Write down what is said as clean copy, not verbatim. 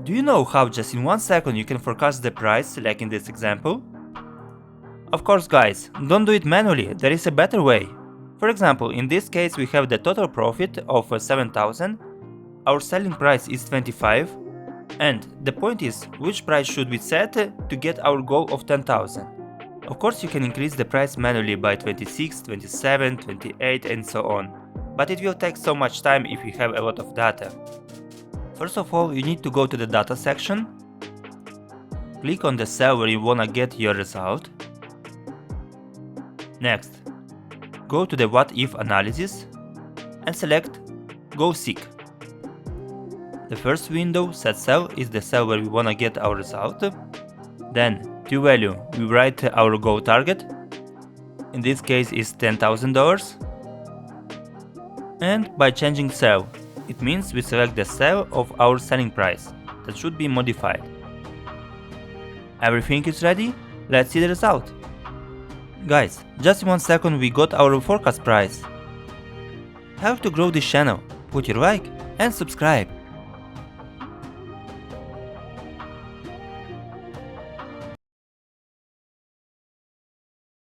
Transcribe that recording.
Do you know how just in 1 second you can forecast the price, like in this example? Of course guys, don't do it manually, there is a better way. For example, in this case we have the total profit of 7,000, our selling price is 25, and the point is which price should we set to get our goal of 10,000. Of course you can increase the price manually by 26, 27, 28 and so on, but it will take so much time if you have a lot of data. First of all, you need to go to the data section, click on the cell where you wanna get your result. Next, go to the what if analysis and select Go Seek. The first window set cell is the cell where we wanna get our result. Then to value we write our goal target, in this case is $10,000, and by changing cell, it means we select the cell of our selling price that should be modified. Everything is ready, let's see the result. Guys, just in 1 second we got our forecast price. Help to grow this channel, put your like and subscribe.